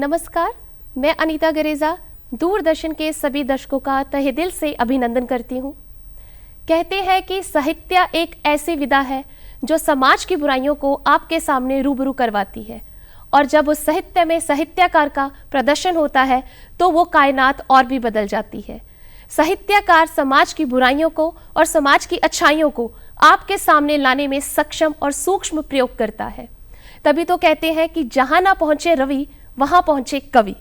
नमस्कार, मैं अनीता गरेजा दूरदर्शन के सभी दर्शकों का तहे दिल से अभिनंदन करती हूँ। कहते हैं कि साहित्य एक ऐसी विधा है जो समाज की बुराइयों को आपके सामने रूबरू करवाती है, और जब उस साहित्य में साहित्यकार का प्रदर्शन होता है तो वो कायनात और भी बदल जाती है। साहित्यकार समाज की बुराइयों को और समाज की अच्छाइयों को आपके सामने लाने में सक्षम और सूक्ष्म प्रयोग करता है। तभी तो कहते हैं कि जहाँ ना पहुँचे रवि वहाँ पहुँचे कवि।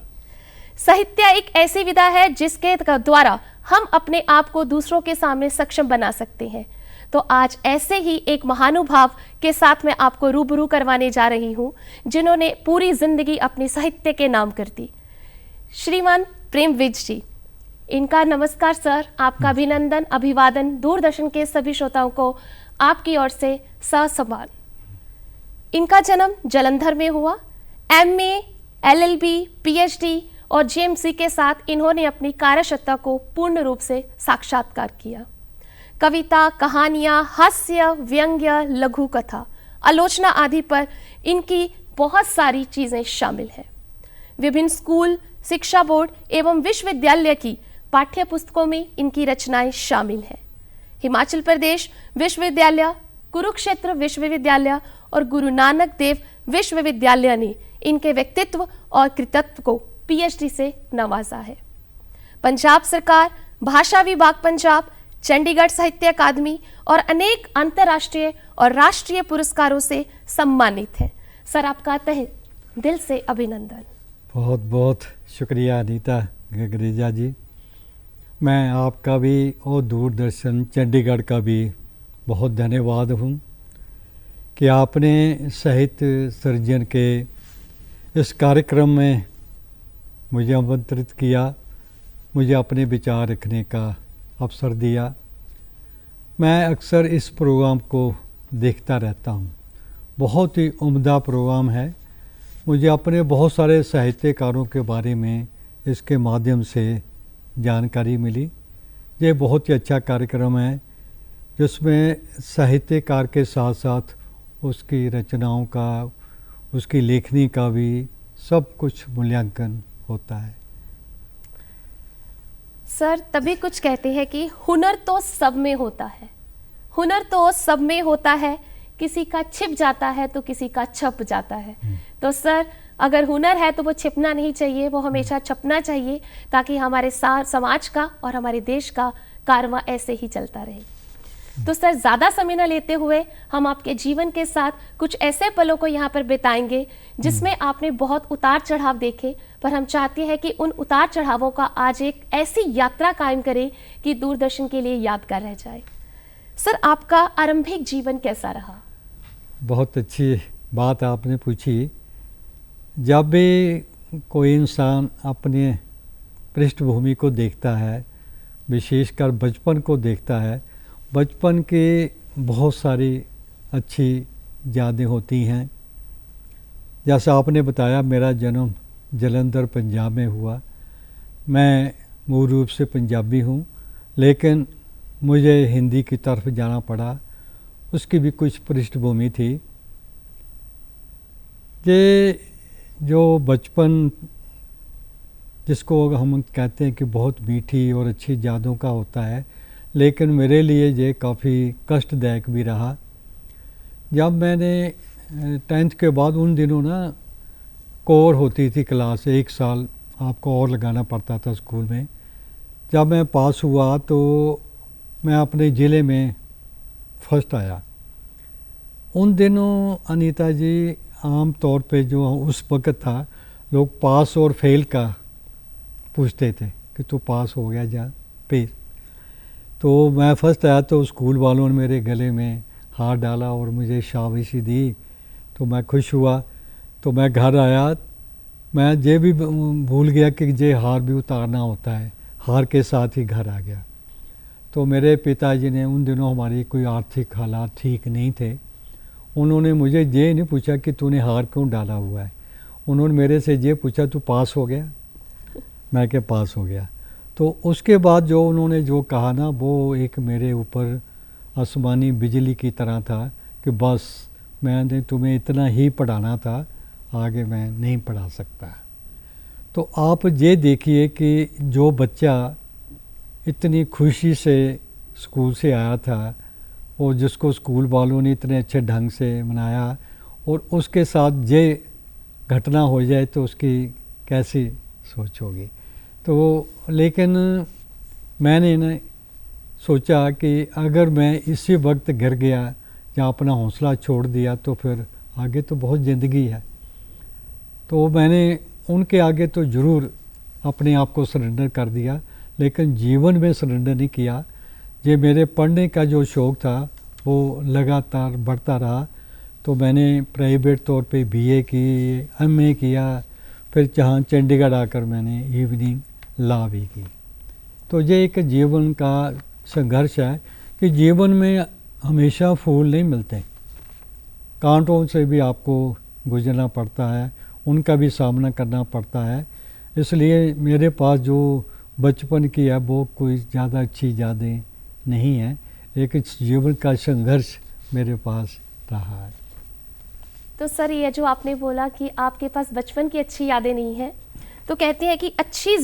साहित्य एक ऐसी विधा है जिसके द्वारा हम अपने आप को दूसरों के सामने सक्षम बना सकते हैं। तो आज ऐसे ही एक महानुभाव के साथ मैं आपको रूबरू करवाने जा रही हूँ, जिन्होंने पूरी जिंदगी अपने साहित्य के नाम कर दी। श्रीमान प्रेम विज जी, इनका नमस्कार सर, आपका अभिनंदन अभिवादन दूरदर्शन के सभी श्रोताओं को आपकी ओर से ससम्मान। इनका जन्म जालंधर में हुआ। MA, LLB, PhD और JMC के साथ इन्होंने अपनी कार्यक्षमता को पूर्ण रूप से साक्षात्कार किया। कविता, कहानियाँ, हास्य, व्यंग्य, लघु कथा, आलोचना आदि पर इनकी बहुत सारी चीज़ें शामिल हैं। विभिन्न स्कूल, शिक्षा बोर्ड एवं विश्वविद्यालय की पाठ्य पुस्तकों में इनकी रचनाएं शामिल हैं। हिमाचल प्रदेश विश्वविद्यालय, कुरुक्षेत्र विश्वविद्यालय और गुरु नानक देव विश्वविद्यालय ने इनके व्यक्तित्व और कृतित्व को PhD से नवाजा है। पंजाब सरकार, भाषा विभाग पंजाब, चंडीगढ़ साहित्य अकादमी और अनेक अंतर्राष्ट्रीय और राष्ट्रीय पुरस्कारों से सम्मानित हैं। सर, आपका तहे दिल से अभिनंदन। बहुत बहुत शुक्रिया अनीता गरेजा जी। मैं आपका भी और दूरदर्शन चंडीगढ़ का भी बहुत धन्यवाद हूँ कि आपने साहित्य सर्जन के इस कार्यक्रम में मुझे आमंत्रित किया, मुझे अपने विचार रखने का अवसर दिया। मैं अक्सर इस प्रोग्राम को देखता रहता हूँ। बहुत ही उम्दा प्रोग्राम है। मुझे अपने बहुत सारे साहित्यकारों के बारे में इसके माध्यम से जानकारी मिली। ये बहुत ही अच्छा कार्यक्रम है जिसमें साहित्यकार के साथ साथ उसकी रचनाओं का, उसकी लेखनी का भी सब कुछ मूल्यांकन होता है। सर, तभी कुछ कहते हैं कि हुनर तो सब में होता है, हुनर तो सब में होता है, किसी का छिप जाता है तो किसी का छप जाता है। तो सर, अगर हुनर है तो वो छिपना नहीं चाहिए, वो हमेशा छपना चाहिए, ताकि हमारे समाज का और हमारे देश का कारवां ऐसे ही चलता रहे। तो सर, ज़्यादा समय न लेते हुए हम आपके जीवन के साथ कुछ ऐसे पलों को यहाँ पर बिताएंगे जिसमें आपने बहुत उतार चढ़ाव देखे, पर हम चाहते हैं कि उन उतार चढ़ावों का आज एक ऐसी यात्रा कायम करें कि दूरदर्शन के लिए यादगार रह जाए। सर, आपका आरंभिक जीवन कैसा रहा? बहुत अच्छी बात आपने पूछी। जब भी कोई इंसान अपने पृष्ठभूमि को देखता है, विशेषकर बचपन को देखता है, बचपन की बहुत सारी अच्छी यादें होती हैं। जैसा आपने बताया, मेरा जन्म जालंधर पंजाब में हुआ। मैं मूल रूप से पंजाबी हूँ, लेकिन मुझे हिंदी की तरफ जाना पड़ा। उसकी भी कुछ पृष्ठभूमि थी। ये जो बचपन जिसको हम कहते हैं कि बहुत मीठी और अच्छी यादों का होता है, लेकिन मेरे लिए ये काफ़ी कष्टदायक भी रहा। जब मैंने 10th के बाद, उन दिनों ना कोर होती थी क्लास, 1 साल आपको और लगाना पड़ता था स्कूल में। जब मैं पास हुआ तो मैं अपने ज़िले में फर्स्ट आया। उन दिनों अनीता जी, आम तौर पे जो उस वक़्त था, लोग पास और फेल का पूछते थे कि तू पास हो गया जा प्लीज़। तो मैं फर्स्ट आया तो स्कूल वालों ने मेरे गले में हाथ डाला और मुझे शाबाशी दी, तो मैं खुश हुआ। तो मैं घर आया, मैं ये भी भूल गया कि ये हार भी उतारना होता है, हार के साथ ही घर आ गया। तो मेरे पिताजी ने, उन दिनों हमारी कोई आर्थिक हालात ठीक नहीं थे, उन्होंने मुझे ये नहीं पूछा कि तूने हार क्यों डाला हुआ है, उन्होंने मेरे से ये पूछा तू पास हो गया? मैं क्या पास हो गया। तो उसके बाद जो उन्होंने जो कहा ना, वो एक मेरे ऊपर आसमानी बिजली की तरह था कि बस मैंने तुम्हें इतना ही पढ़ाना था, आगे मैं नहीं पढ़ा सकता। तो आप ये देखिए कि जो बच्चा इतनी खुशी से स्कूल से आया था और जिसको स्कूल वालों ने इतने अच्छे ढंग से मनाया, और उसके साथ ये घटना हो जाए तो उसकी कैसी सोच होगी। तो लेकिन मैंने ना सोचा कि अगर मैं इसी वक्त गिर गया या अपना हौसला छोड़ दिया तो फिर आगे तो बहुत ज़िंदगी है। तो मैंने उनके आगे तो ज़रूर अपने आप को सरेंडर कर दिया, लेकिन जीवन में सरेंडर नहीं किया। ये मेरे पढ़ने का जो शौक़ था वो लगातार बढ़ता रहा। तो मैंने प्राइवेट तौर पे बीए की, एमए किया, फिर जहाँ चंडीगढ़ आकर मैंने इवनिंग लॉ भी की। तो ये एक जीवन का संघर्ष है कि जीवन में हमेशा फूल नहीं मिलते, कांटों से भी आपको गुजरना पड़ता है, उनका भी सामना करना पड़ता है। इसलिए मेरे पास जो बचपन की है वो कोई ज़्यादा अच्छी यादें नहीं है, एक जीवन का संघर्ष मेरे पास रहा है। तो सर, ये जो आपने बोला कि आपके पास बचपन की अच्छी यादें नहीं हैं, तो कहते हैं कि अच्छी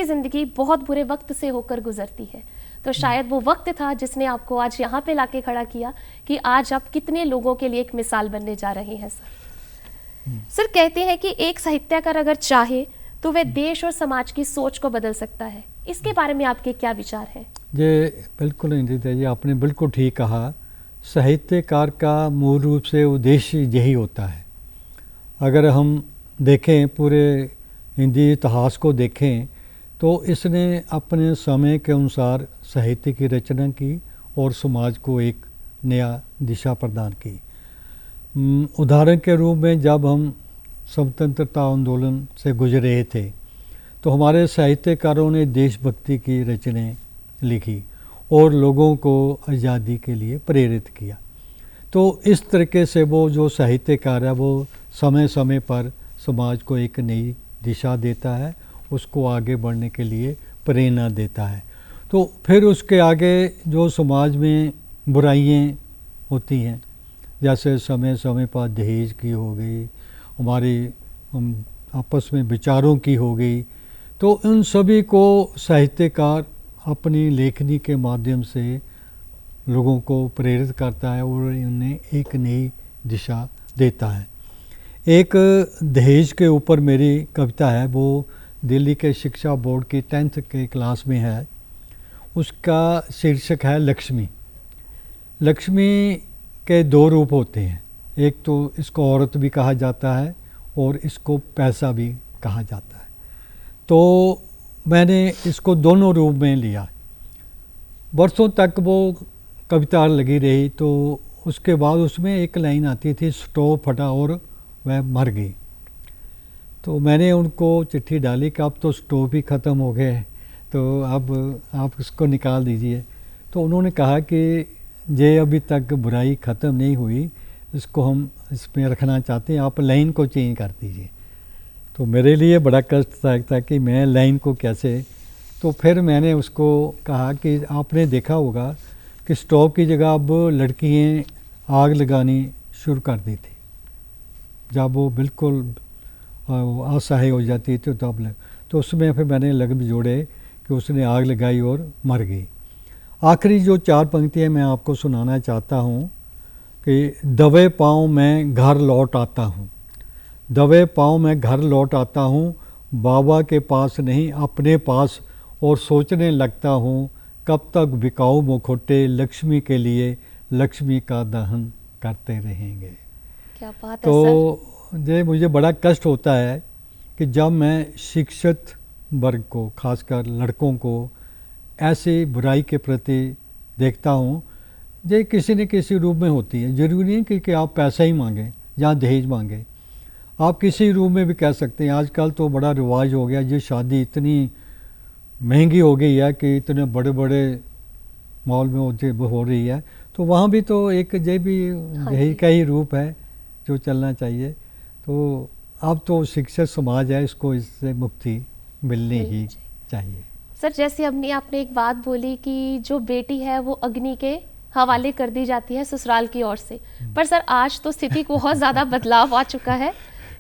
ज़िंदगी बहुत बुरे वक्त से होकर गुजरती है। तो शायद वो वक्त था जिसने आपको आज यहाँ पे लाके खड़ा किया कि आज आप कितने लोगों के लिए एक मिसाल बनने जा रहे हैं। सर कहते हैं कि एक साहित्यकार अगर चाहे तो वह देश और समाज की सोच को बदल सकता है। इसके बारे में आपके क्या विचार हैं? ये बिल्कुल इंदिरा जी, आपने बिल्कुल ठीक कहा। साहित्यकार का मूल रूप से उद्देश्य यही होता है। अगर हम देखें, पूरे हिंदी इतिहास को देखें, तो इसने अपने समय के अनुसार साहित्य की रचना की और समाज को एक नया दिशा प्रदान की। उदाहरण के रूप में जब हम स्वतंत्रता आंदोलन से गुजर रहे थे तो हमारे साहित्यकारों ने देशभक्ति की रचनाएं लिखी और लोगों को आज़ादी के लिए प्रेरित किया। तो इस तरीके से वो जो साहित्यकार है वो समय समय पर समाज को एक नई दिशा देता है, उसको आगे बढ़ने के लिए प्रेरणा देता है। तो फिर उसके आगे जो समाज में बुराइयां होती हैं, जैसे समय समय पर दहेज की हो गई, हमारी आपस में विचारों की हो गई, तो उन सभी को साहित्यकार अपनी लेखनी के माध्यम से लोगों को प्रेरित करता है और उन्हें एक नई दिशा देता है। एक दहेज के ऊपर मेरी कविता है, वो दिल्ली के शिक्षा बोर्ड की 10th के क्लास में है। उसका शीर्षक है लक्ष्मी। लक्ष्मी के दो रूप होते हैं, एक तो इसको औरत भी कहा जाता है और इसको पैसा भी कहा जाता है। तो मैंने इसको दोनों रूप में लिया। बरसों तक वो कविता लगी रही। तो उसके बाद उसमें एक लाइन आती थी, स्टोव फटा और वह मर गई। तो मैंने उनको चिट्ठी डाली कि अब तो स्टोव भी ख़त्म हो गए, तो अब आप इसको निकाल दीजिए। तो उन्होंने कहा कि ये अभी तक बुराई ख़त्म नहीं हुई, इसको हम इसमें रखना चाहते हैं, आप लाइन को चेंज कर दीजिए। तो मेरे लिए बड़ा कष्टदायक था कि मैं लाइन को कैसे। तो फिर मैंने उसको कहा कि आपने देखा होगा कि स्टोव की जगह अब लड़कियाँ आग लगानी शुरू कर दी थी। जब वो बिल्कुल असहाय हो जाती थी तो अब तो उसमें फिर मैंने लफ्ज़ जोड़े कि उसने आग लगाई और मर गई। आखिरी जो 4 पंक्तियाँ मैं आपको सुनाना चाहता हूँ कि दबे पाँव मैं घर लौट आता हूँ, दबे पाँव मैं घर लौट आता हूँ, बाबा के पास नहीं अपने पास, और सोचने लगता हूँ कब तक बिकाऊ मुखौटे लक्ष्मी के लिए, लक्ष्मी का दहन करते रहेंगे। क्या बात है तो ये मुझे बड़ा कष्ट होता है कि जब मैं शिक्षित वर्ग को, खासकर लड़कों को, ऐसी बुराई के प्रति देखता हूँ। ये किसी न किसी रूप में होती है। ज़रूरी नहीं कि आप पैसा ही मांगें या दहेज मांगें, आप किसी रूप में भी कह सकते हैं। आजकल तो बड़ा रिवाज हो गया, ये शादी इतनी महंगी हो गई है कि इतने बड़े बड़े मॉल में हो रही है, तो वहाँ भी तो एक ये भी दहेज का ही रूप है जो चलना चाहिए। तो अब तो शिक्षित समाज है, इसको इससे मुक्ति मिलनी ही चाहिए। सर, जैसे आपने एक बात बोली कि जो बेटी है वो अग्नि के हवाले कर दी जाती है ससुराल की ओर से, पर सर आज तो स्थिति को बहुत ज़्यादा बदलाव आ चुका है।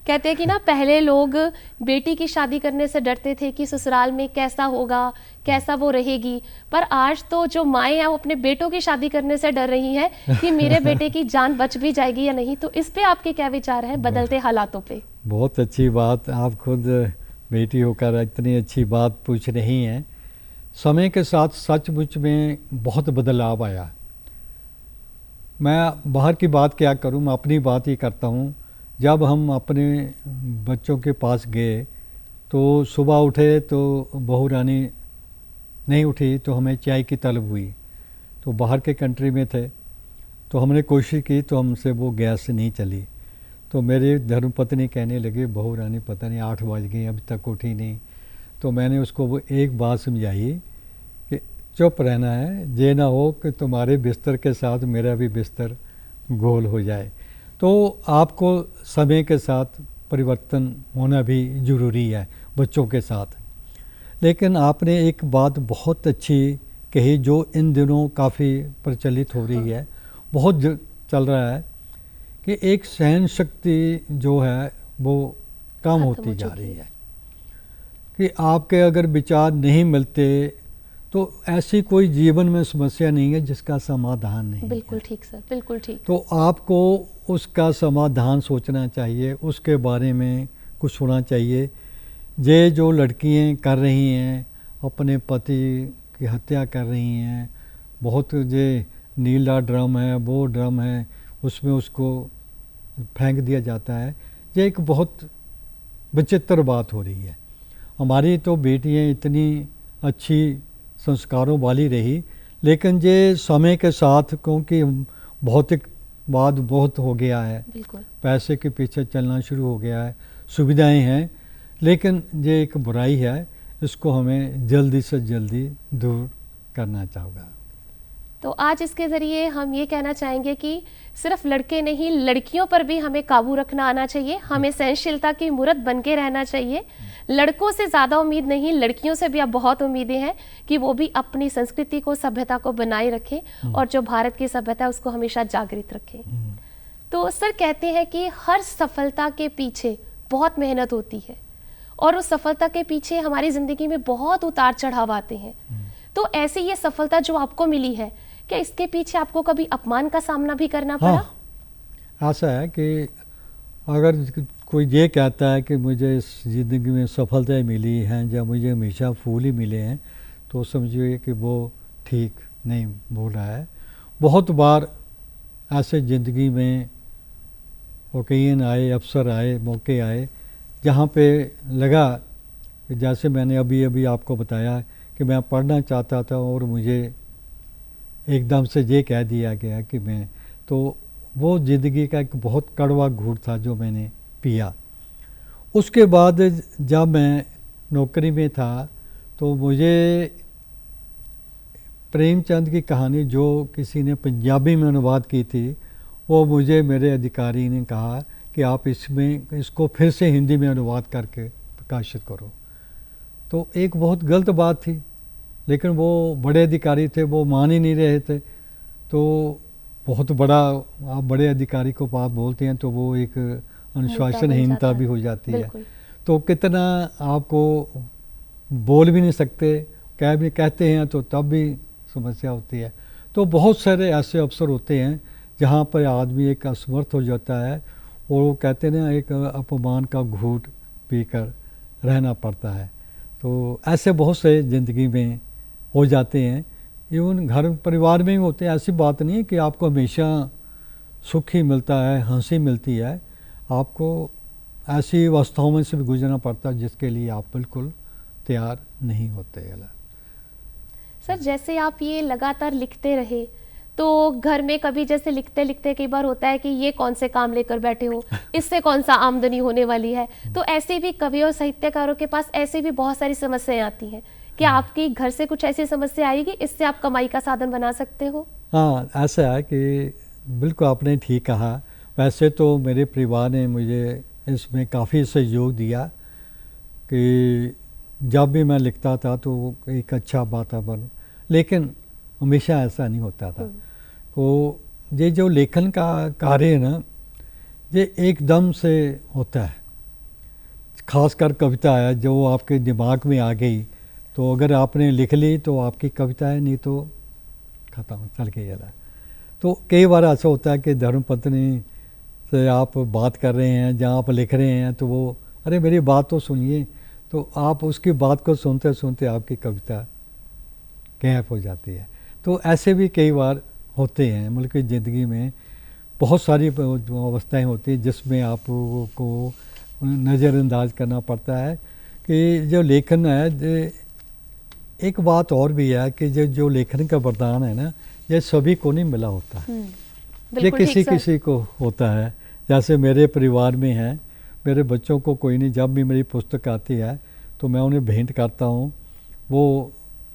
कहते हैं कि ना पहले लोग बेटी की शादी करने से डरते थे कि ससुराल में कैसा होगा, कैसा वो रहेगी, पर आज तो जो माएँ हैं वो अपने बेटों की शादी करने से डर रही हैं कि मेरे बेटे की जान बच भी जाएगी या नहीं। तो इस पे आपके क्या विचार हैं बदलते हालातों पे? बहुत अच्छी बात, आप खुद बेटी होकर इतनी अच्छी बात पूछ रही हैं। समय के साथ सचमुच में बहुत बदलाव आया। मैं बाहर की बात क्या करूं, मैं अपनी बात ही करता हूं। जब हम अपने बच्चों के पास गए तो सुबह उठे तो बहू रानी नहीं उठी तो हमें चाय की तलब हुई। तो बाहर के कंट्री में थे तो हमने कोशिश की तो हमसे वो गैस नहीं चली। तो मेरी धर्मपत्नी कहने लगी बहू रानी पता नहीं 8 बज गई अभी तक उठी नहीं। तो मैंने उसको वो एक बात समझाई कि चुप रहना है, ये ना हो कि तुम्हारे बिस्तर के साथ मेरा भी बिस्तर गोल हो जाए। तो आपको समय के साथ परिवर्तन होना भी ज़रूरी है बच्चों के साथ। लेकिन आपने एक बात बहुत अच्छी कही जो इन दिनों काफ़ी प्रचलित हो रही है, बहुत चल रहा है कि एक सहन शक्ति जो है वो कम होती जा रही है। कि आपके अगर विचार नहीं मिलते तो ऐसी कोई जीवन में समस्या नहीं है जिसका समाधान नहीं। बिल्कुल ठीक सर, बिल्कुल ठीक। तो आपको उसका समाधान सोचना चाहिए, उसके बारे में कुछ होना चाहिए। ये जो लड़कियां कर रही हैं अपने पति की हत्या कर रही हैं, बहुत ये नीला ड्रम है वो ड्रम है उसमें उसको फेंक दिया जाता है, ये एक बहुत विचित्र बात हो रही है। हमारी तो बेटियां इतनी अच्छी संस्कारों वाली रही, लेकिन ये समय के साथ क्योंकि भौतिकवाद बहुत हो गया है, पैसे के पीछे चलना शुरू हो गया है, सुविधाएं हैं, लेकिन ये एक बुराई है, इसको हमें जल्दी से जल्दी दूर करना चाहिए। तो आज इसके ज़रिए हम ये कहना चाहेंगे कि सिर्फ लड़के नहीं, लड़कियों पर भी हमें काबू रखना आना चाहिए, हमें सहनशीलता की मूर्त बन के रहना चाहिए। लड़कों से ज़्यादा उम्मीद नहीं, लड़कियों से भी अब बहुत उम्मीदें हैं कि वो भी अपनी संस्कृति को, सभ्यता को बनाए रखें और जो भारत की सभ्यता है उसको हमेशा जागृत रखें। तो सर कहते हैं कि हर सफलता के पीछे बहुत मेहनत होती है और उस सफलता के पीछे हमारी ज़िंदगी में बहुत उतार चढ़ाव आते हैं। तो ऐसे ये सफलता जो आपको मिली है, क्या इसके पीछे आपको कभी अपमान का सामना भी करना पड़ा? हाँ, ऐसा है कि अगर कोई ये कहता है कि मुझे इस ज़िंदगी में सफलताएं मिली हैं या मुझे हमेशा फूल ही मिले हैं, तो समझिए कि वो ठीक नहीं बोल रहा है। बहुत बार ऐसे ज़िंदगी में ओकेजन आए, अवसर आए, मौके आए, जहाँ पे लगा कि जैसे मैंने अभी अभी आपको बताया कि मैं पढ़ना चाहता था और मुझे एकदम से ये कह दिया गया कि मैं, तो वो ज़िंदगी का एक बहुत कड़वा घूंट था जो मैंने पिया। उसके बाद जब मैं नौकरी में था तो मुझे प्रेमचंद की कहानी जो किसी ने पंजाबी में अनुवाद की थी, वो मुझे मेरे अधिकारी ने कहा कि आप इसको फिर से हिंदी में अनुवाद करके प्रकाशित करो। तो एक बहुत गलत बात थी, लेकिन वो बड़े अधिकारी थे, वो मान ही नहीं रहे थे। तो बहुत बड़ा, आप बड़े अधिकारी को आप बोलते हैं तो वो एक अनुशासनहीनता भी हो जाती है। तो कितना आपको बोल भी नहीं सकते, कहते हैं तो तब भी समस्या होती है। तो बहुत सारे ऐसे अवसर होते हैं जहाँ पर आदमी एक असमर्थ हो जाता है और वो कहते हैं ना, एक अपमान का घूंट पीकर रहना पड़ता है। तो ऐसे बहुत से ज़िंदगी में हो जाते हैं, इवन घर परिवार में ही होते हैं। ऐसी बात नहीं है कि आपको हमेशा सुख ही मिलता है, हंसी मिलती है, आपको ऐसी अवस्थाओं में से भी गुजरना पड़ता है जिसके लिए आप बिल्कुल तैयार नहीं होते। सर जैसे आप ये लगातार लिखते रहे तो घर में कभी जैसे लिखते लिखते कई बार होता है कि ये कौन से काम लेकर बैठे हो, इससे कौन सा आमदनी होने वाली है। तो ऐसे भी कवि और साहित्यकारों के पास ऐसे भी बहुत सारी समस्याएं आती हैं। क्या आपकी घर से कुछ ऐसी समस्या आएगी इससे आप कमाई का साधन बना सकते हो? हाँ, ऐसा है कि बिल्कुल आपने ठीक कहा। वैसे तो मेरे परिवार ने मुझे इसमें काफ़ी सहयोग दिया कि जब भी मैं लिखता था तो एक अच्छा वातावरण, लेकिन हमेशा ऐसा नहीं होता था। तो ये जो लेखन का कार्य है ना, ये एकदम से होता है, खासकर कविता है जो आपके दिमाग में आ गई, तो अगर आपने लिख ली तो आपकी कविता है, नहीं तो ख़त्म, चल के चला। तो कई बार ऐसा होता है कि धर्मपत्नी से आप बात कर रहे हैं, जहाँ आप लिख रहे हैं, तो वो अरे मेरी बात तो सुनिए, तो आप उसकी बात को सुनते सुनते आपकी कविता गैप हो जाती है। तो ऐसे भी कई बार होते हैं, मतलब कि ज़िंदगी में बहुत सारी जो अवस्थाएं होती हैं जिसमें आपको नज़रअंदाज करना पड़ता है कि जो लेखन है। एक बात और भी है कि जो लेखन का वरदान है ना, ये सभी को नहीं मिला होता है, ये किसी किसी को होता है। जैसे मेरे परिवार में है, मेरे बच्चों को कोई नहीं, जब भी मेरी पुस्तक आती है तो मैं उन्हें भेंट करता हूँ, वो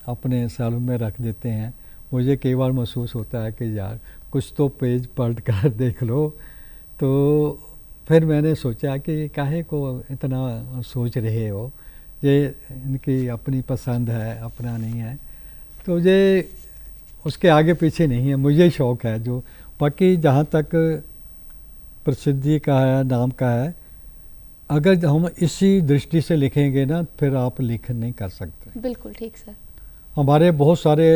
अपने सैलून में रख देते हैं। मुझे कई बार महसूस होता है कि यार कुछ तो पेज पलट कर देख लो। तो फिर मैंने सोचा कि काहे को इतना सोच रहे हो, ये इनकी अपनी पसंद है, अपना नहीं है, तो ये उसके आगे पीछे नहीं है, मुझे शौक़ है जो। बाकी जहाँ तक प्रसिद्धि का है, नाम का है, अगर हम इसी दृष्टि से लिखेंगे ना, फिर आप लेखन नहीं कर सकते। बिल्कुल ठीक सर। हमारे बहुत सारे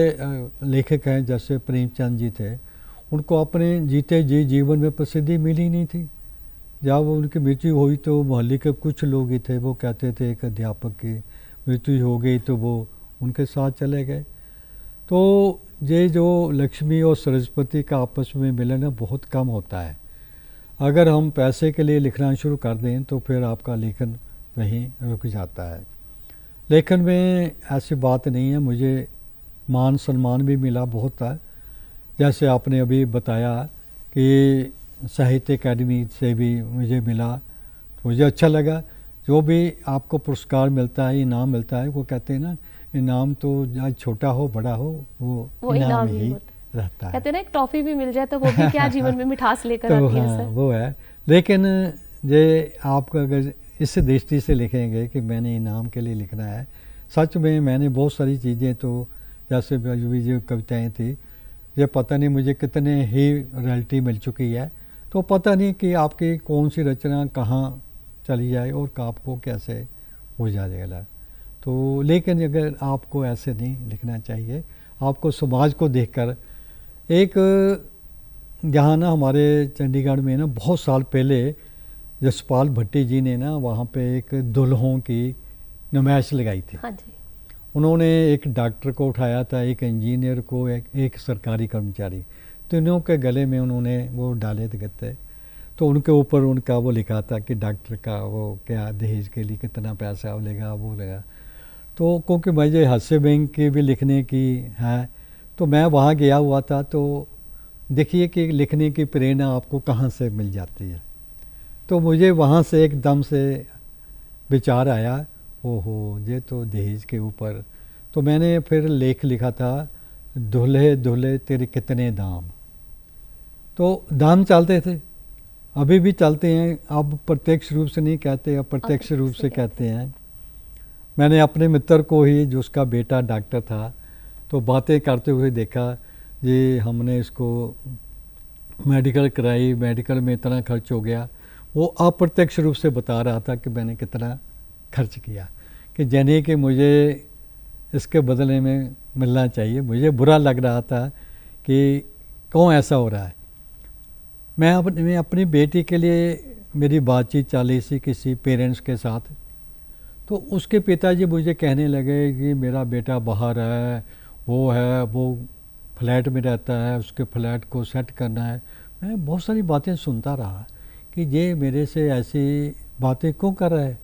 लेखक हैं, जैसे प्रेमचंद जी थे, उनको अपने जीते जी जीवन में प्रसिद्धि मिली नहीं थी। जब उनकी मृत्यु हुई तो मोहल्ले के कुछ लोग ही थे, वो कहते थे एक अध्यापक की मृत्यु हो गई तो वो उनके साथ चले गए। तो ये जो लक्ष्मी और सरस्वती का आपस में मिलन बहुत कम होता है। अगर हम पैसे के लिए लिखना शुरू कर दें तो फिर आपका लेखन वहीं रुक जाता है। लेखन में ऐसी बात नहीं है, मुझे मान सम्मान भी मिला बहुत है। जैसे आपने अभी बताया कि साहित्य अकादमी से भी मुझे मिला, मुझे अच्छा लगा। जो भी आपको पुरस्कार मिलता है, इनाम मिलता है, वो कहते हैं ना, इनाम तो चाहे छोटा हो बड़ा हो, वो इनाम ही रहता है। कहते हैं ना, एक टॉफ़ी भी मिल जाए तो वो भी क्या जीवन में मिठास लेकर तो आती है सर। वो है। लेकिन ये आपको अगर इस दृष्टि से लिखेंगे कि मैंने इनाम के लिए लिखना है, सच में मैंने बहुत सारी चीज़ें, तो जैसे भी जो कविताएँ थी, ये पता नहीं मुझे कितने ही रॉयल्टी मिल चुकी है, तो पता नहीं कि आपकी कौन सी रचना कहाँ चली जाए और आपको कैसे हो जाएगा। तो लेकिन अगर आपको ऐसे नहीं लिखना चाहिए, आपको समाज को देखकर, एक जहाँ ना हमारे चंडीगढ़ में ना बहुत साल पहले जसपाल भट्टी जी ने ना वहाँ पे एक दुल्हों की नुमाइश लगाई थी। हाँ जी। उन्होंने एक डॉक्टर को उठाया था, एक इंजीनियर को, एक सरकारी कर्मचारी, तीनों के गले में उन्होंने वो डाले थे गत्ते। तो उनके ऊपर उनका वो लिखा था कि डॉक्टर का वो क्या दहेज के लिए कितना पैसा लेगा, वो लेगा। तो क्योंकि मुझे हास्य बैंक की भी लिखने की है, तो मैं वहाँ गया हुआ था। तो देखिए कि लिखने की प्रेरणा आपको कहाँ से मिल जाती है। तो मुझे वहाँ से एकदम से विचार आया, ओहो ये तो दहेज के ऊपर। तो मैंने फिर लेख लिखा था, दूल्हे दूल्हे तेरे कितने दाम। तो दाम चलते थे, अभी भी चलते हैं। अब प्रत्यक्ष रूप से नहीं कहते, अब प्रत्यक्ष रूप से कहते हैं। मैंने अपने मित्र को ही, जो उसका बेटा डॉक्टर था, तो बातें करते हुए देखा, ये हमने इसको मेडिकल कराई, मेडिकल में इतना खर्च हो गया। वो अप्रत्यक्ष रूप से बता रहा था कि मैंने कितना खर्च किया, कि जाने कि मुझे इसके बदले में मिलना चाहिए। मुझे बुरा लग रहा था कि क्यों ऐसा हो रहा है। मैं अपनी बेटी के लिए मेरी बातचीत चली सी किसी पेरेंट्स के साथ, तो उसके पिताजी मुझे कहने लगे कि मेरा बेटा बाहर है, वो फ्लैट में रहता है, उसके फ्लैट को सेट करना है। मैं बहुत सारी बातें सुनता रहा कि ये मेरे से ऐसी बातें क्यों कर रहा है,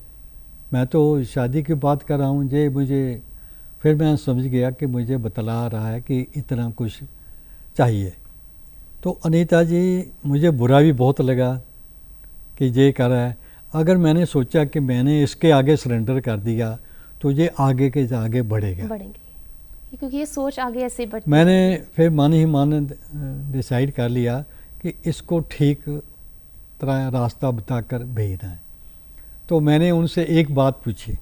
मैं तो शादी की बात कर रहा हूँ। ये मुझे, फिर मैं समझ गया कि मुझे बतला रहा है कि इतना कुछ चाहिए। तो अनीता जी, मुझे बुरा भी बहुत लगा कि ये कर रहा है। अगर मैंने सोचा कि मैंने इसके आगे सरेंडर कर दिया तो ये आगे के आगे बढ़ेंगे, क्योंकि ये सोच आगे ऐसे बढ़ती। मैंने फिर मन ही मन डिसाइड कर लिया कि इसको ठीक तरह रास्ता बताकर भेजना है। तो मैंने उनसे एक बात पूछी,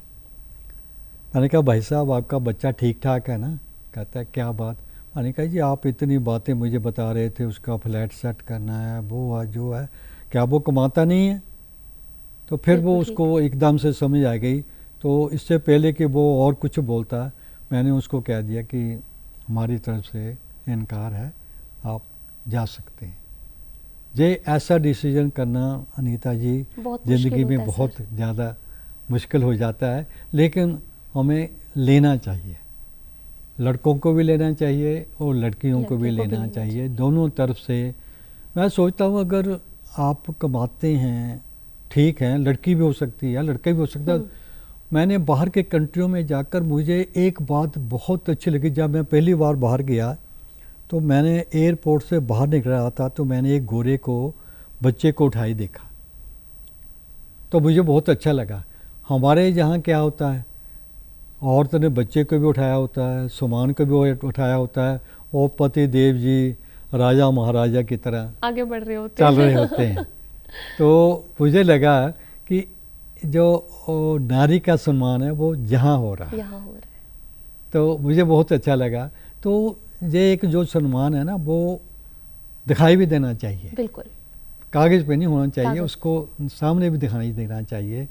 मैंने कहा भाई साहब आपका बच्चा ठीक ठाक है ना? कहता है क्या बात? मैंने कहा जी आप इतनी बातें मुझे बता रहे थे, उसका फ्लैट सेट करना है, वो है जो है, क्या वो कमाता नहीं है? तो फिर वो बिल्कुल ठीक। उसको एकदम से समझ आ गई। तो इससे पहले कि वो और कुछ बोलता, मैंने उसको कह दिया कि हमारी तरफ से इनकार है, आप जा सकते हैं। ये ऐसा डिसीजन करना अनीता जी बहुत मुश्किल ज़िंदगी में होता है बहुत सर। ज़्यादा मुश्किल हो जाता है, लेकिन हमें लेना चाहिए। लड़कों को भी लेना चाहिए और लड़कियों को भी लेना चाहिए, दोनों तरफ से। मैं सोचता हूँ अगर आप कमाते हैं, ठीक है, लड़की भी हो सकती है, लड़का भी हो सकता है। मैंने बाहर के कंट्रियों में जाकर मुझे एक बात बहुत अच्छी लगी। जब मैं पहली बार बाहर गया तो मैंने एयरपोर्ट से बाहर निकल रहा था, तो मैंने एक गोरे को बच्चे को उठाई देखा, तो मुझे बहुत अच्छा लगा। हमारे यहाँ क्या होता है, औरत ने बच्चे को भी उठाया होता है, सामान को भी उठाया होता है, और पति देव जी राजा महाराजा की तरह आगे बढ़ रहे होते चल रहे होते हैं। तो मुझे लगा कि जो नारी का सम्मान है वो यहाँ हो रहा है, यहाँ हो रहा है। तो मुझे बहुत अच्छा लगा। तो ये एक जो सम्मान है ना, वो दिखाई भी देना चाहिए, बिल्कुल कागज़ पे नहीं होना चाहिए, कागज़। उसको सामने भी दिखाई देना चाहिए।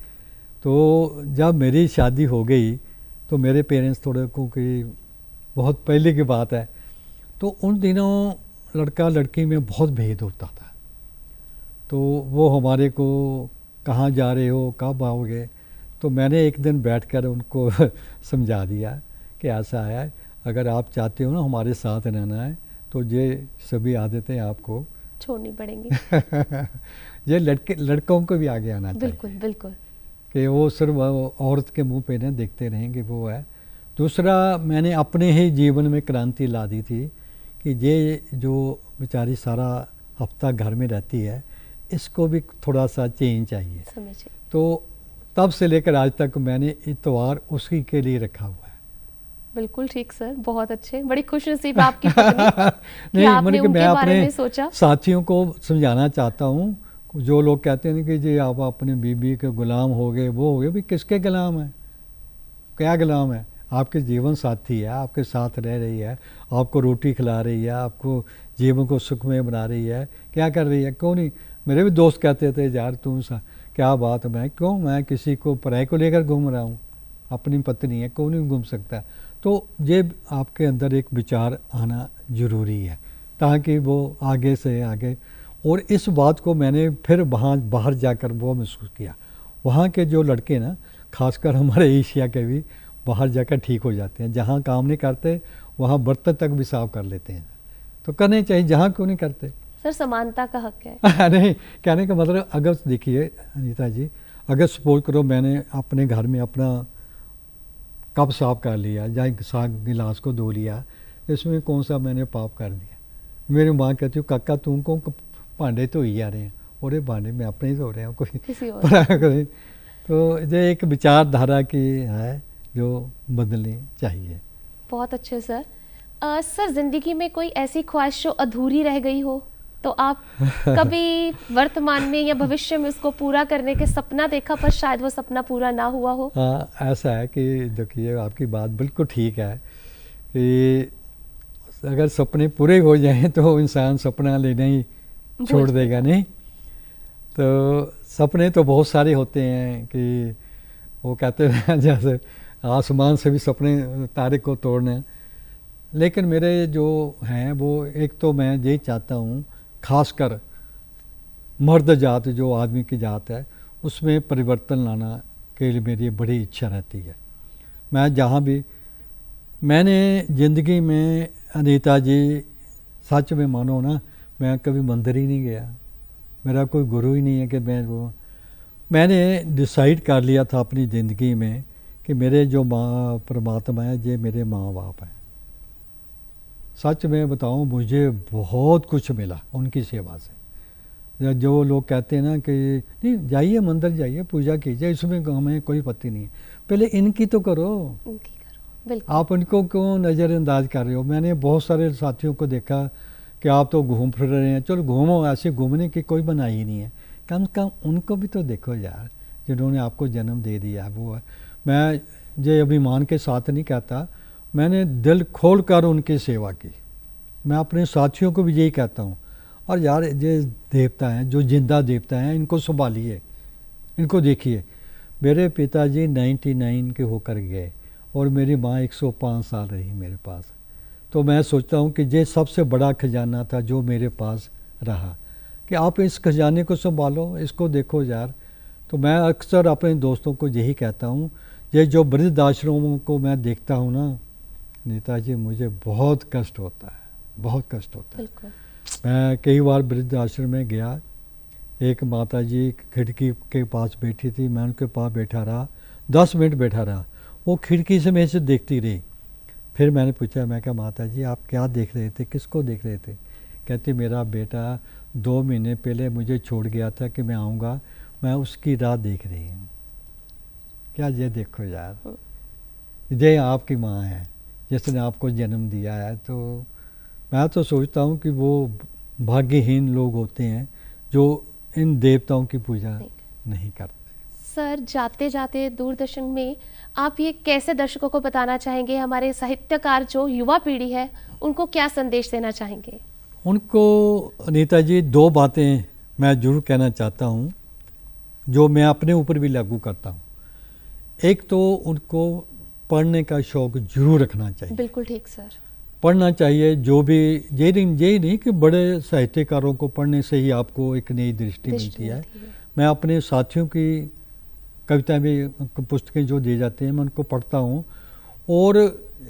तो जब मेरी शादी हो गई तो मेरे पेरेंट्स थोड़े को कि बहुत पहले की बात है, तो उन दिनों लड़का लड़की में बहुत भेद होता था। तो वो हमारे को कहाँ जा रहे हो, कब आओगे, तो मैंने एक दिन बैठकर उनको समझा दिया कि ऐसा है, अगर आप चाहते हो ना हमारे साथ रहना है तो ये सभी आदतें आपको छोड़नी पड़ेंगी। ये लड़कों को भी आगे आना चाहिए। बिल्कुल बिल्कुल। कि वो सिर्फ औरत के मुंह पे न देखते रहेंगे, वो है। दूसरा, मैंने अपने ही जीवन में क्रांति ला दी थी कि ये जो बेचारी सारा हफ्ता घर में रहती है, इसको भी थोड़ा सा चेंज चाहिए। समझिए। तो तब से लेकर आज तक मैंने इतवार उसी के लिए रखा हुआ है। बिल्कुल ठीक सर, बहुत अच्छे, बड़ी खुशनसीब आपकी पत्नी कि नहीं, आपने मैं उनके बारे अपने में सोचा। साथियों को समझाना चाहता हूँ, जो लोग कहते हैं कि जी आप अपने बीबी के गुलाम हो गए, वो हो गए, भाई किसके गुलाम है, क्या गुलाम है? आपके जीवन साथी है, आपके साथ रह रही है, आपको रोटी खिला रही है, आपको जीवन को सुखमय बना रही है, क्या कर रही है? क्यों नहीं? मेरे भी दोस्त कहते थे यार तुम क्या बात है, मैं किसी को पराये को लेकर घूम रहा हूँ, अपनी पत्नी है, क्यों नहीं घूम सकता? तो ये आपके अंदर एक विचार आना ज़रूरी है ताकि वो आगे से आगे। और इस बात को मैंने फिर वहाँ बाहर जाकर वो महसूस किया, वहाँ के जो लड़के ना, खासकर हमारे एशिया के भी बाहर जाकर ठीक हो जाते हैं। जहाँ काम नहीं करते वहाँ बर्तन तक भी साफ कर लेते हैं, तो करने चाहिए, जहाँ क्यों नहीं करते? सर समानता का हक है। नहीं, कहने का मतलब अगर देखिए अनीता जी, अगर सपोज करो मैंने अपने घर में अपना कप साफ कर लिया या गिलास को धो लिया, इसमें कौन सा मैंने पाप कर दिया? मेरी माँ कहती हूँ काका तुम को भांडे धो ही जा रहे हैं, और ये भांडे मैं अपने ही धो रहे हैं, कोई किसी और कोई। तो ये एक विचारधारा की है जो बदलनी चाहिए। बहुत अच्छे सर। सर जिंदगी में कोई ऐसी ख्वाहिश जो अधूरी रह गई हो, तो आप कभी वर्तमान में या भविष्य में उसको पूरा करने के सपना देखा पर शायद वो सपना पूरा ना हुआ हो? हाँ, ऐसा है कि देखिए आपकी बात बिल्कुल ठीक है कि अगर सपने पूरे हो जाएं तो इंसान सपना लेना ही छोड़ देगा, नहीं? तो सपने तो बहुत सारे होते हैं कि वो कहते हैं जैसे आसमान से भी सपने तारे को तोड़ना, लेकिन मेरे जो हैं वो, एक तो मैं यही चाहता हूँ खासकर मर्द जात जो आदमी की जात है उसमें परिवर्तन लाना के लिए मेरी बड़ी इच्छा रहती है। मैं जहाँ भी, मैंने ज़िंदगी में अनीता जी सच में मानो ना, मैं कभी मंदिर ही नहीं गया, मेरा कोई गुरु ही नहीं है कि मैंने डिसाइड कर लिया था अपनी ज़िंदगी में कि मेरे जो माँ परमात्मा है ये मेरे माँ बाप हैं। सच में बताऊं, मुझे बहुत कुछ मिला उनकी सेवा से। जो लोग कहते हैं ना कि नहीं जाइए मंदिर जाइए पूजा कीजिए, इसमें हमें कोई पत्ती नहीं है, पहले इनकी तो करो, बिल्कुल। आप इनको क्यों नज़रअंदाज कर रहे हो? मैंने बहुत सारे साथियों को देखा कि आप तो घूम फिर रहे हैं, चलो घूमो, ऐसे घूमने की कोई बनाई ही नहीं है, कम से कम उनको भी तो देखो यार, जिन्होंने आपको जन्म दे दिया वो है। मैं ये अभिमान के साथ नहीं कहता, मैंने दिल खोल कर उनकी सेवा की। मैं अपने साथियों को भी यही कहता हूँ, और यार ये देवता हैं, जो जिंदा देवता हैं, इनको संभालिए, इनको देखिए, मेरे पिताजी 99 के होकर गए और मेरी माँ 105 साल रही मेरे पास। तो मैं सोचता हूँ कि ये सबसे बड़ा खजाना था जो मेरे पास रहा, कि आप इस खजाने को संभालो, इसको देखो यार। तो मैं अक्सर अपने दोस्तों को यही कहता हूँ, ये जो वृद्ध आश्रमों को मैं देखता हूँ ना नेताजी, मुझे बहुत कष्ट होता है, बहुत कष्ट होता है। मैं कई बार वृद्ध आश्रम में गया, एक माता जी खिड़की के पास बैठी थी, मैं उनके पास बैठा रहा, 10 मिनट बैठा रहा, वो खिड़की से मेरे से देखती रही। फिर मैंने पूछा, मैं कहा माता जी आप क्या देख रहे थे, किसको देख रहे थे? कहती मेरा बेटा 2 महीने पहले मुझे छोड़ गया था कि मैं आऊँगा, मैं उसकी राह देख रही हूँ। क्या ये देखो यार, ये आपकी माँ है जिसने आपको जन्म दिया है। तो मैं तो सोचता हूँ कि वो भाग्यहीन लोग होते हैं जो इन देवताओं की पूजा नहीं करते। सर, जाते जाते दूरदर्शन में आप ये कैसे दर्शकों को बताना चाहेंगे, हमारे साहित्यकार जो युवा पीढ़ी है उनको क्या संदेश देना चाहेंगे? उनको नेताजी 2 बातें मैं जरूर कहना चाहता हूँ जो मैं अपने ऊपर भी लागू करता हूँ। एक तो उनको पढ़ने का शौक जरूर रखना चाहिए। बिल्कुल ठीक सर, पढ़ना चाहिए। जो भी ये नहीं कि बड़े साहित्यकारों को पढ़ने से ही आपको एक नई दृष्टि मिलती है। मैं अपने साथियों की कविताएं भी, पुस्तकें जो दी जाती हैं, मैं उनको पढ़ता हूँ, और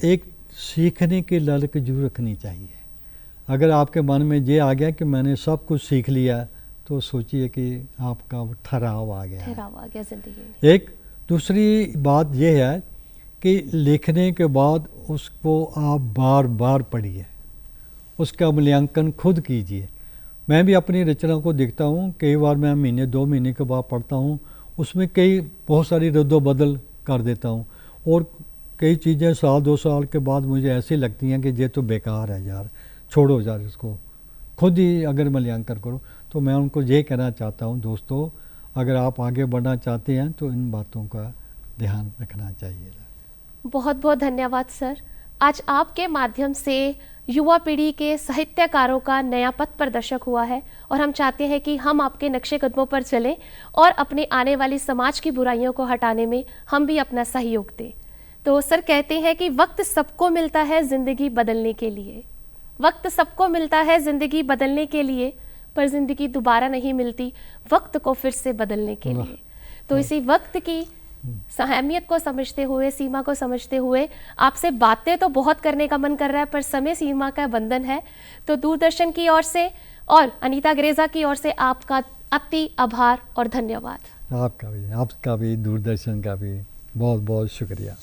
एक सीखने की ललक जरूर रखनी चाहिए। अगर आपके मन में ये आ गया कि मैंने सब कुछ सीख लिया, तो सोचिए कि आपका ठहराव आ गया जिंदगी। एक दूसरी बात यह है कि लिखने के बाद उसको आप बार बार पढ़िए, उसका मूल्यांकन खुद कीजिए। मैं भी अपनी रचना को देखता हूँ, कई बार मैं महीने 2 महीने के बाद पढ़ता हूँ, उसमें बहुत सारी रद्दो बदल कर देता हूँ, और कई चीज़ें 1-2 साल के बाद मुझे ऐसी लगती हैं कि ये तो बेकार है यार, छोड़ो यार इसको, खुद ही अगर मूल्यांकन करो। तो मैं उनको ये कहना चाहता हूँ, दोस्तों अगर आप आगे बढ़ना चाहते हैं तो इन बातों का ध्यान रखना चाहिए। बहुत बहुत धन्यवाद सर। आज आपके माध्यम से युवा पीढ़ी के साहित्यकारों का नया पथ प्रदर्शक हुआ है, और हम चाहते हैं कि हम आपके नक्शे कदमों पर चलें और अपने आने वाली समाज की बुराइयों को हटाने में हम भी अपना सहयोग दें। तो सर कहते हैं कि वक्त सबको मिलता है ज़िंदगी बदलने के लिए, वक्त सबको मिलता है ज़िंदगी बदलने के लिए, पर ज़िंदगी दोबारा नहीं मिलती वक्त को फिर से बदलने के लिए। तो इसी वक्त की अहमियत को समझते हुए, सीमा को समझते हुए, आपसे बातें तो बहुत करने का मन कर रहा है, पर समय सीमा का बंधन है। तो दूरदर्शन की ओर से और अनीता गरेजा की ओर से आपका अति आभार और धन्यवाद। आपका भी दूरदर्शन का भी बहुत बहुत शुक्रिया।